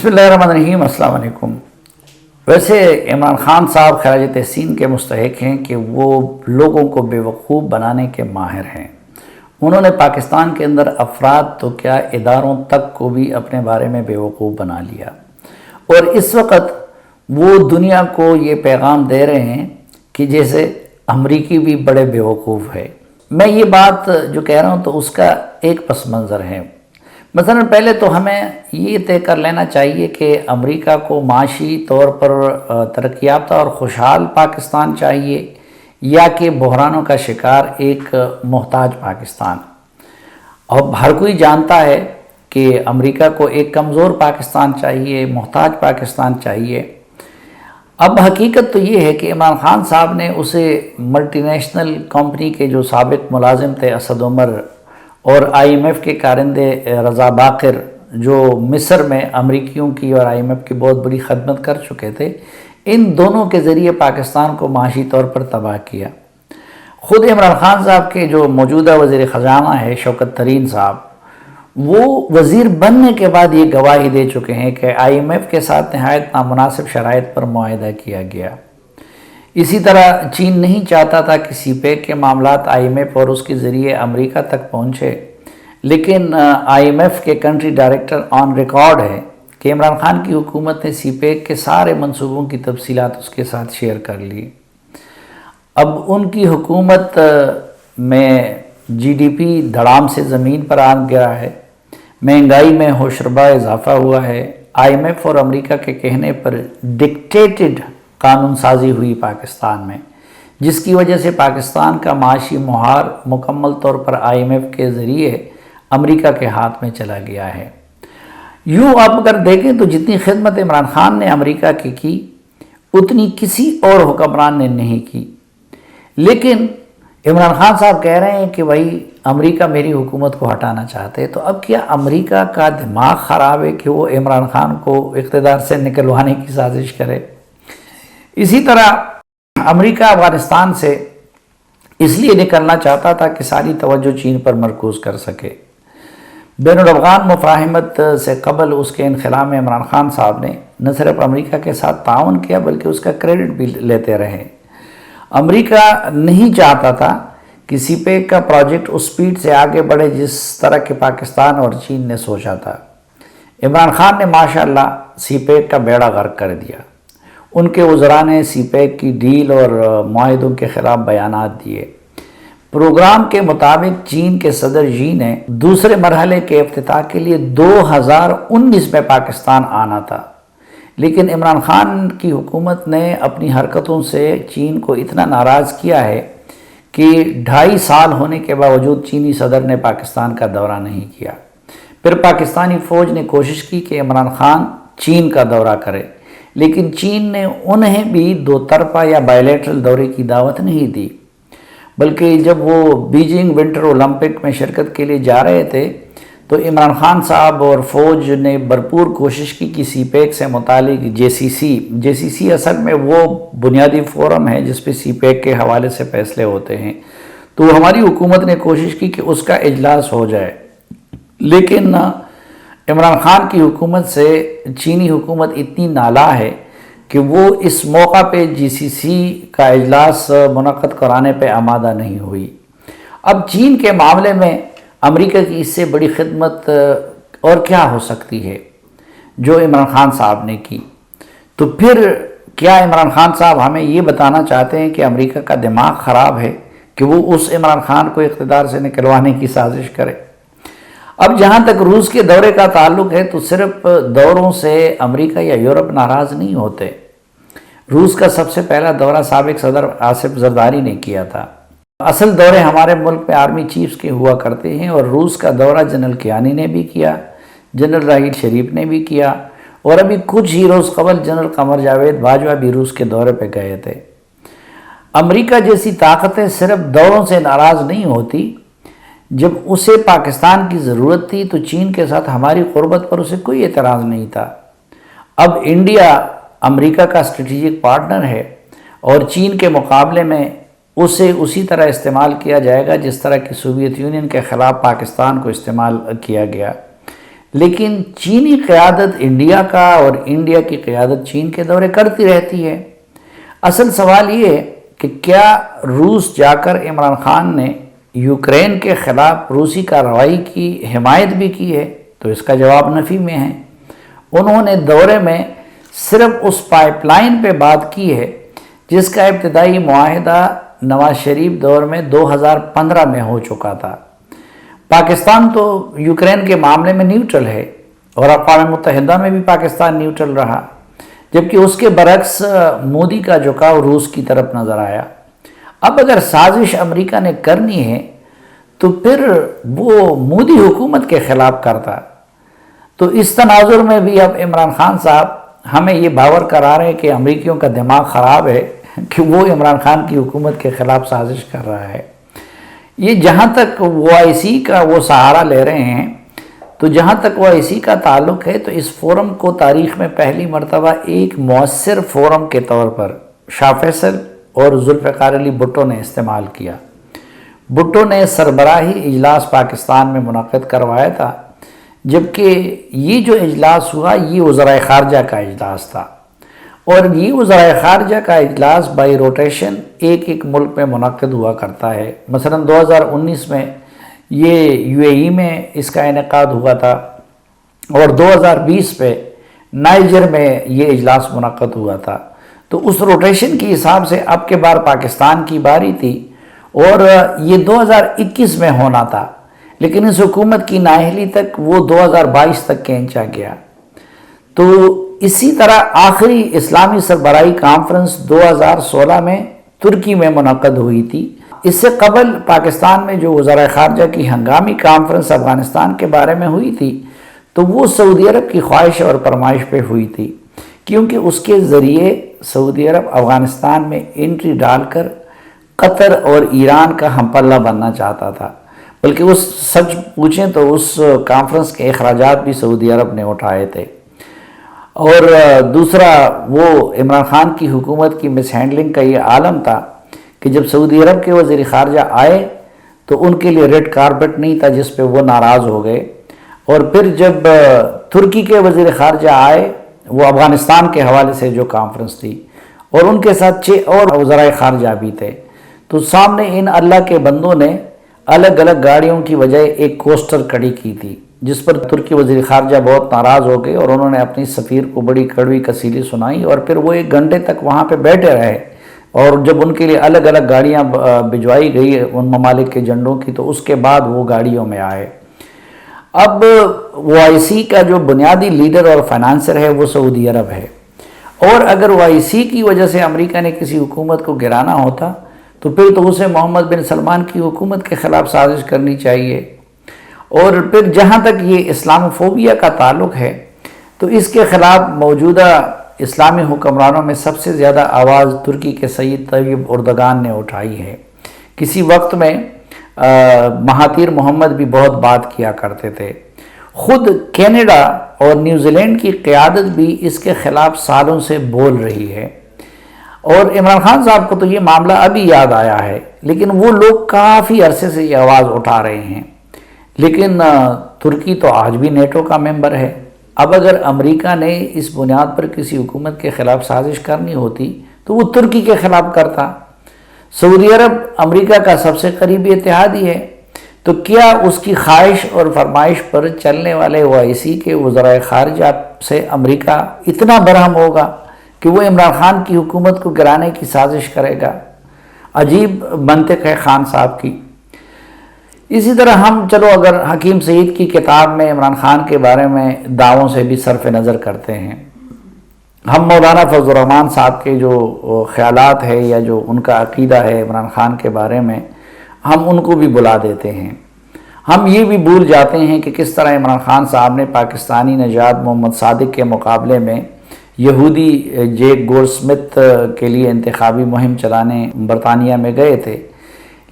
بسم اللہ الرحمن الرحیم، السلام علیکم۔ ویسے عمران خان صاحب خراج تحسین کے مستحق ہیں کہ وہ لوگوں کو بیوقوف بنانے کے ماہر ہیں۔ انہوں نے پاکستان کے اندر افراد تو کیا اداروں تک کو بھی اپنے بارے میں بیوقوف بنا لیا، اور اس وقت وہ دنیا کو یہ پیغام دے رہے ہیں کہ جیسے امریکی بھی بڑے بیوقوف ہے۔ میں یہ بات جو کہہ رہا ہوں تو اس کا ایک پس منظر ہے۔ مثلا پہلے تو ہمیں یہ طے کر لینا چاہیے کہ امریکہ کو معاشی طور پر ترقی یافتہ اور خوشحال پاکستان چاہیے یا کہ بحرانوں کا شکار ایک محتاج پاکستان۔ اب ہر کوئی جانتا ہے کہ امریکہ کو ایک کمزور پاکستان چاہیے، محتاج پاکستان چاہیے۔ اب حقیقت تو یہ ہے کہ عمران خان صاحب نے اسے ملٹی نیشنل کمپنی کے جو سابق ملازم تھے اسد عمر اور آئی ایم ایف کے کارندے رضا باقر، جو مصر میں امریکیوں کی اور آئی ایم ایف کی بہت بڑی خدمت کر چکے تھے، ان دونوں کے ذریعے پاکستان کو معاشی طور پر تباہ کیا۔ خود عمران خان صاحب کے جو موجودہ وزیر خزانہ ہے شوکت ترین صاحب، وہ وزیر بننے کے بعد یہ گواہی دے چکے ہیں کہ آئی ایم ایف کے ساتھ نہایت نامناسب شرائط پر معاہدہ کیا گیا۔ اسی طرح چین نہیں چاہتا تھا کہ سی پیک کے معاملات آئی ایم ایف اور اس کے ذریعے امریکہ تک پہنچے، لیکن آئی ایم ایف کے کنٹری ڈائریکٹر آن ریکارڈ ہے کہ عمران خان کی حکومت نے سی پیک کے سارے منصوبوں کی تفصیلات اس کے ساتھ شیئر کر لی۔ اب ان کی حکومت میں جی ڈی پی دھڑام سے زمین پر آ گیا ہے، مہنگائی میں ہوشربا اضافہ ہوا ہے، آئی ایم ایف اور امریکہ کے کہنے پر ڈکٹیٹڈ قانون سازی ہوئی پاکستان میں، جس کی وجہ سے پاکستان کا معاشی محور مکمل طور پر آئی ایم ایف کے ذریعے امریکہ کے ہاتھ میں چلا گیا ہے۔ یوں آپ اگر دیکھیں تو جتنی خدمت عمران خان نے امریکہ کی اتنی کسی اور حکمران نے نہیں کی، لیکن عمران خان صاحب کہہ رہے ہیں کہ بھائی امریکہ میری حکومت کو ہٹانا چاہتے ہیں۔ تو اب کیا امریکہ کا دماغ خراب ہے کہ وہ عمران خان کو اقتدار سے نکلوانے کی سازش کرے؟ اسی طرح امریکہ افغانستان سے اس لیے نکلنا چاہتا تھا کہ ساری توجہ چین پر مرکوز کر سکے۔ بین الافغان مفاہمت سے قبل اس کے انخلا میں عمران خان صاحب نے نہ صرف امریکہ کے ساتھ تعاون کیا بلکہ اس کا کریڈٹ بھی لیتے رہے۔ امریکہ نہیں چاہتا تھا کہ سی پیک کا پروجیکٹ اس سپیڈ سے آگے بڑھے جس طرح کہ پاکستان اور چین نے سوچا تھا۔ عمران خان نے ماشاءاللہ سی پیک کا بیڑا غرق کر دیا۔ ان کے وزراء نے سی پیک کی ڈیل اور معاہدوں کے خلاف بیانات دیے۔ پروگرام کے مطابق چین کے صدر جی نے دوسرے مرحلے کے افتتاح کے لیے 2019 میں پاکستان آنا تھا، لیکن عمران خان کی حکومت نے اپنی حرکتوں سے چین کو اتنا ناراض کیا ہے کہ 2.5 سال ہونے کے باوجود چینی صدر نے پاکستان کا دورہ نہیں کیا۔ پھر پاکستانی فوج نے کوشش کی کہ عمران خان چین کا دورہ کرے، لیکن چین نے انہیں بھی دو طرفہ یا بائیلیٹرل دورے کی دعوت نہیں دی، بلکہ جب وہ بیجنگ ونٹر اولمپک میں شرکت کے لیے جا رہے تھے تو عمران خان صاحب اور فوج نے بھرپور کوشش کی کہ سی پیک سے متعلق جے سی سی اصل میں وہ بنیادی فورم ہے جس پہ سی پیک کے حوالے سے فیصلے ہوتے ہیں، تو ہماری حکومت نے کوشش کی کہ اس کا اجلاس ہو جائے، لیکن عمران خان کی حکومت سے چینی حکومت اتنی نالاں ہے کہ وہ اس موقع پہ جی سی سی کا اجلاس منعقد کرانے پہ آمادہ نہیں ہوئی۔ اب چین کے معاملے میں امریکہ کی اس سے بڑی خدمت اور کیا ہو سکتی ہے جو عمران خان صاحب نے کی؟ تو پھر کیا عمران خان صاحب ہمیں یہ بتانا چاہتے ہیں کہ امریکہ کا دماغ خراب ہے کہ وہ اس عمران خان کو اقتدار سے نکلوانے کی سازش کرے؟ اب جہاں تک روس کے دورے کا تعلق ہے تو صرف دوروں سے امریکہ یا یورپ ناراض نہیں ہوتے۔ روس کا سب سے پہلا دورہ سابق صدر آصف زرداری نے کیا تھا۔ اصل دورے ہمارے ملک میں آرمی چیفز کے ہوا کرتے ہیں، اور روس کا دورہ جنرل کیانی نے بھی کیا، جنرل راحیل شریف نے بھی کیا، اور ابھی کچھ ہی روز قبل جنرل قمر جاوید باجوہ بھی روس کے دورے پہ گئے تھے۔ امریکہ جیسی طاقتیں صرف دوروں سے ناراض نہیں ہوتی، جب اسے پاکستان کی ضرورت تھی تو چین کے ساتھ ہماری قربت پر اسے کوئی اعتراض نہیں تھا۔ اب انڈیا امریکہ کا اسٹریٹجک پارٹنر ہے اور چین کے مقابلے میں اسے اسی طرح استعمال کیا جائے گا جس طرح کہ سوویت یونین کے خلاف پاکستان کو استعمال کیا گیا۔ لیکن چینی قیادت انڈیا کا اور انڈیا کی قیادت چین کے دورے کرتی رہتی ہے۔ اصل سوال یہ ہے کہ کیا روس جا کر عمران خان نے یوکرین کے خلاف روسی کارروائی کی حمایت بھی کی ہے؟ تو اس کا جواب نفی میں ہے۔ انہوں نے دورے میں صرف اس پائپ لائن پہ بات کی ہے جس کا ابتدائی معاہدہ نواز شریف دور میں 2015 میں ہو چکا تھا۔ پاکستان تو یوکرین کے معاملے میں نیوٹرل ہے اور اقوام متحدہ میں بھی پاکستان نیوٹرل رہا، جبکہ اس کے برعکس مودی کا جھکاؤ روس کی طرف نظر آیا۔ اب اگر سازش امریکہ نے کرنی ہے تو پھر وہ مودی حکومت کے خلاف کرتا۔ تو اس تناظر میں بھی اب عمران خان صاحب ہمیں یہ باور کرا رہے ہیں کہ امریکیوں کا دماغ خراب ہے کہ وہ عمران خان کی حکومت کے خلاف سازش کر رہا ہے۔ یہ جہاں تک OIC کا وہ سہارا لے رہے ہیں، تو جہاں تک OIC کا تعلق ہے تو اس فورم کو تاریخ میں پہلی مرتبہ ایک مؤثر فورم کے طور پر شاہ فیصل اور ذوالفقار علی بھٹو نے استعمال کیا۔ بھٹو نے سربراہی اجلاس پاکستان میں منعقد کروایا تھا، جبکہ یہ جو اجلاس ہوا یہ وزرائے خارجہ کا اجلاس تھا، اور یہ وزرائے خارجہ کا اجلاس بائی روٹیشن ایک ملک میں منعقد ہوا کرتا ہے۔ مثلا 2019 میں یہ UAE میں اس کا انعقاد ہوا تھا، اور 2020 پہ نائجر میں یہ اجلاس منعقد ہوا تھا۔ تو اس روٹیشن کی حساب سے اب کے بار پاکستان کی باری تھی، اور یہ 2021 میں ہونا تھا، لیکن اس حکومت کی نااہلی تک وہ 2022 تک کھینچا گیا۔ تو اسی طرح آخری اسلامی سربراہی کانفرنس 2016 میں ترکی میں منعقد ہوئی تھی۔ اس سے قبل پاکستان میں جو وزرائے خارجہ کی ہنگامی کانفرنس افغانستان کے بارے میں ہوئی تھی، تو وہ سعودی عرب کی خواہش اور فرمائش پہ ہوئی تھی، کیونکہ اس کے ذریعے سعودی عرب افغانستان میں انٹری ڈال کر قطر اور ایران کا ہم پلہ بننا چاہتا تھا۔ بلکہ اس سچ پوچھیں تو اس کانفرنس کے اخراجات بھی سعودی عرب نے اٹھائے تھے۔ اور دوسرا، وہ عمران خان کی حکومت کی مس ہینڈلنگ کا یہ عالم تھا کہ جب سعودی عرب کے وزیر خارجہ آئے تو ان کے لیے ریڈ کارپٹ نہیں تھا، جس پہ وہ ناراض ہو گئے۔ اور پھر جب ترکی کے وزیر خارجہ آئے، وہ افغانستان کے حوالے سے جو کانفرنس تھی، اور ان کے ساتھ 6 اور وزرائے خارجہ بھی تھے، تو سامنے ان اللہ کے بندوں نے الگ الگ گاڑیوں کی بجائے ایک کوسٹر کھڑی کی تھی، جس پر ترکی وزیر خارجہ بہت ناراض ہو گئے، اور انہوں نے اپنی سفیر کو بڑی کڑوی کسیلی سنائی، اور پھر وہ 1 گھنٹے تک وہاں پہ بیٹھے رہے۔ اور جب ان کے لیے الگ الگ گاڑیاں بھجوائی گئی ان ممالک کے جھنڈوں کی، تو اس کے بعد وہ گاڑیوں میں آئے۔ اب OIC کا جو بنیادی لیڈر اور فائنانسر ہے وہ سعودی عرب ہے، اور اگر OIC کی وجہ سے امریکہ نے کسی حکومت کو گرانا ہوتا تو پھر تو اسے محمد بن سلمان کی حکومت کے خلاف سازش کرنی چاہیے۔ اور پھر جہاں تک یہ اسلاموفوبیا کا تعلق ہے تو اس کے خلاف موجودہ اسلامی حکمرانوں میں سب سے زیادہ آواز ترکی کے سید طیب اردگان نے اٹھائی ہے۔ کسی وقت میں مہاتیر محمد بھی بہت بات کیا کرتے تھے۔ خود کینیڈا اور نیوزی لینڈ کی قیادت بھی اس کے خلاف سالوں سے بول رہی ہے، اور عمران خان صاحب کو تو یہ معاملہ ابھی یاد آیا ہے، لیکن وہ لوگ کافی عرصے سے یہ آواز اٹھا رہے ہیں۔ لیکن ترکی تو آج بھی نیٹو کا ممبر ہے۔ اب اگر امریکہ نے اس بنیاد پر کسی حکومت کے خلاف سازش کرنی ہوتی تو وہ ترکی کے خلاف کرتا۔ سعودی عرب امریکہ کا سب سے قریبی اتحادی ہے، تو کیا اس کی خواہش اور فرمائش پر چلنے والے OIC کے وزرائے خارجہ سے امریکہ اتنا برہم ہوگا کہ وہ عمران خان کی حکومت کو گرانے کی سازش کرے گا؟ عجیب منطق ہے خان صاحب کی۔ اسی طرح ہم چلو اگر حکیم سعید کی کتاب میں عمران خان کے بارے میں دعووں سے بھی صرف نظر کرتے ہیں، ہم مولانا فضل الرحمان صاحب کے جو خیالات ہے یا جو ان کا عقیدہ ہے عمران خان کے بارے میں، ہم ان کو بھی بلا دیتے ہیں۔ ہم یہ بھی بھول جاتے ہیں کہ کس طرح عمران خان صاحب نے پاکستانی نژاد محمد صادق کے مقابلے میں یہودی جیک گولڈ سمتھ کے لیے انتخابی مہم چلانے برطانیہ میں گئے تھے،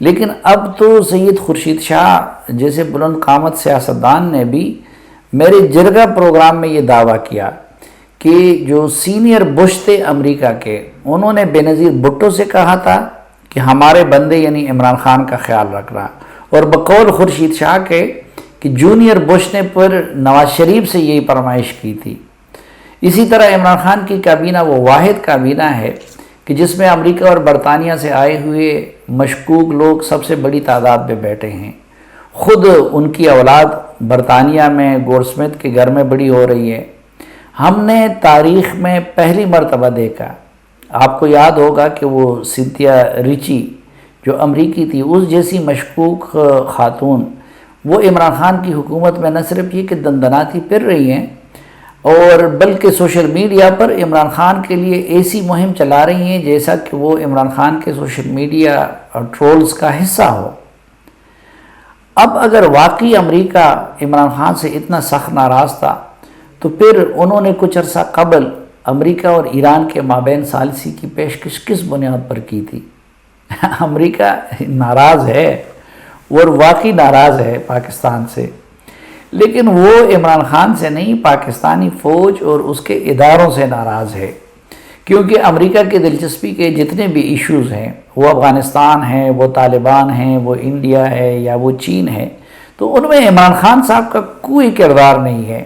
لیکن اب تو سید خورشید شاہ جیسے بلند قامت سیاستدان نے بھی میرے جرگہ پروگرام میں یہ دعویٰ کیا کہ جو سینئر بش تھے امریکہ کے، انہوں نے بینظیر بھٹو سے کہا تھا کہ ہمارے بندے یعنی عمران خان کا خیال رکھنا، اور بقول خورشید شاہ کے کہ جونیئر بش نے پر نواز شریف سے یہی فرمائش کی تھی۔ اسی طرح عمران خان کی کابینہ وہ واحد کابینہ ہے کہ جس میں امریکہ اور برطانیہ سے آئے ہوئے مشکوک لوگ سب سے بڑی تعداد میں بیٹھے ہیں۔ خود ان کی اولاد برطانیہ میں گورڈ سمتھ کے گھر میں بڑی ہو رہی ہے۔ ہم نے تاریخ میں پہلی مرتبہ دیکھا، آپ کو یاد ہوگا کہ وہ سنتھیا ریچی جو امریکی تھی، اس جیسی مشکوک خاتون وہ عمران خان کی حکومت میں نہ صرف یہ کہ دندناتی پھر رہی ہیں اور بلکہ سوشل میڈیا پر عمران خان کے لیے ایسی مہم چلا رہی ہیں جیسا کہ وہ عمران خان کے سوشل میڈیا اور ٹرولز کا حصہ ہو۔ اب اگر واقعی امریکہ عمران خان سے اتنا سخت ناراض تھا تو پھر انہوں نے کچھ عرصہ قبل امریکہ اور ایران کے مابین ثالثی کی پیشکش کس بنیاد پر کی تھی؟ امریکہ ناراض ہے اور واقعی ناراض ہے پاکستان سے، لیکن وہ عمران خان سے نہیں، پاکستانی فوج اور اس کے اداروں سے ناراض ہے، کیونکہ امریکہ کی دلچسپی کے جتنے بھی ایشوز ہیں، وہ افغانستان ہے، وہ طالبان ہیں، وہ انڈیا ہے یا وہ چین ہے، تو ان میں عمران خان صاحب کا کوئی کردار نہیں ہے۔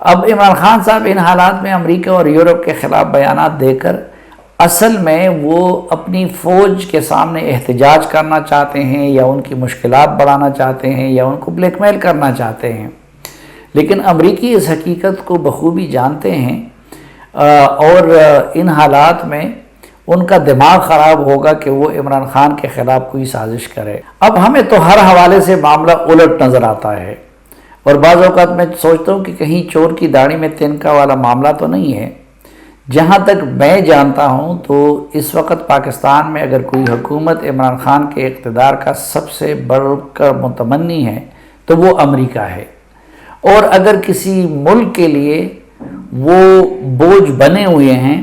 اب عمران خان صاحب ان حالات میں امریکہ اور یورپ کے خلاف بیانات دے کر اصل میں وہ اپنی فوج کے سامنے احتجاج کرنا چاہتے ہیں یا ان کی مشکلات بڑھانا چاہتے ہیں یا ان کو بلیک میل کرنا چاہتے ہیں، لیکن امریکی اس حقیقت کو بخوبی جانتے ہیں اور ان حالات میں ان کا دماغ خراب ہوگا کہ وہ عمران خان کے خلاف کوئی سازش کرے۔ اب ہمیں تو ہر حوالے سے معاملہ الٹ نظر آتا ہے، اور بعض اوقات میں سوچتا ہوں کہ کہیں چور کی داڑھی میں تنکا والا معاملہ تو نہیں ہے۔ جہاں تک میں جانتا ہوں تو اس وقت پاکستان میں اگر کوئی حکومت عمران خان کے اقتدار کا سب سے بڑھ کر متمنی ہے تو وہ امریکہ ہے، اور اگر کسی ملک کے لیے وہ بوجھ بنے ہوئے ہیں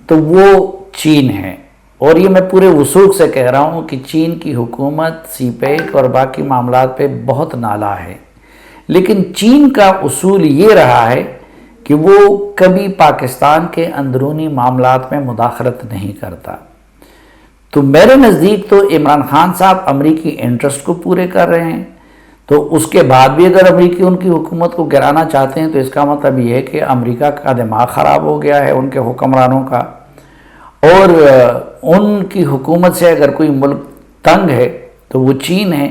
تو وہ چین ہے، اور یہ میں پورے وثوق سے کہہ رہا ہوں کہ چین کی حکومت سی پیک اور باقی معاملات پہ بہت نالا ہے، لیکن چین کا اصول یہ رہا ہے کہ وہ کبھی پاکستان کے اندرونی معاملات میں مداخلت نہیں کرتا۔ تو میرے نزدیک تو عمران خان صاحب امریکی انٹرسٹ کو پورے کر رہے ہیں، تو اس کے بعد بھی اگر امریکی ان کی حکومت کو گرانا چاہتے ہیں تو اس کا مطلب یہ ہے کہ امریکہ کا دماغ خراب ہو گیا ہے ان کے حکمرانوں کا، اور ان کی حکومت سے اگر کوئی ملک تنگ ہے تو وہ چین ہے،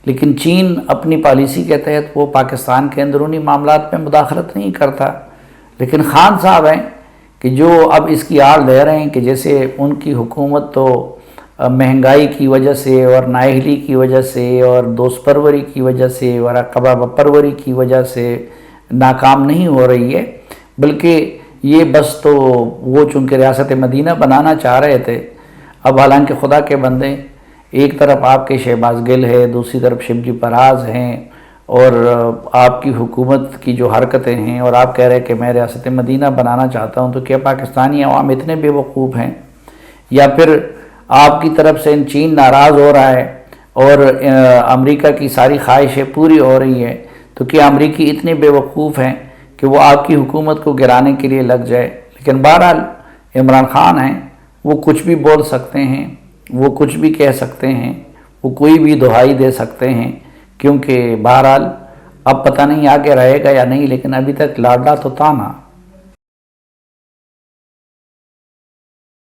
لیکن چین اپنی پالیسی کے تحت وہ پاکستان کے اندرونی معاملات میں مداخلت نہیں کرتا۔ لیکن خان صاحب ہیں کہ جو اب اس کی آڑ لے رہے ہیں کہ جیسے ان کی حکومت تو مہنگائی کی وجہ سے اور نااہلی کی وجہ سے اور دوست پروری کی وجہ سے اور قبا پروری کی وجہ سے ناکام نہیں ہو رہی ہے، بلکہ یہ بس تو وہ چونکہ ریاست مدینہ بنانا چاہ رہے تھے۔ اب حالانکہ خدا کے بندے، ایک طرف آپ کے شہباز گل ہے، دوسری طرف شبلی پراز ہیں، اور آپ کی حکومت کی جو حرکتیں ہیں، اور آپ کہہ رہے کہ میں ریاست مدینہ بنانا چاہتا ہوں، تو کیا پاکستانی عوام اتنے بے وقوف ہیں، یا پھر آپ کی طرف سے چین ناراض ہو رہا ہے اور امریکہ کی ساری خواہشیں پوری ہو رہی ہیں، تو کیا امریکی اتنے بے وقوف ہیں کہ وہ آپ کی حکومت کو گرانے کے لیے لگ جائے؟ لیکن بہرحال عمران خان ہیں، وہ کچھ بھی بول سکتے ہیں، وہ کچھ بھی کہہ سکتے ہیں، وہ کوئی بھی دہائی دے سکتے ہیں، کیونکہ بہرحال اب پتہ نہیں آگے رہے گا یا نہیں، لیکن ابھی تک لاڈلا تو تھا نا۔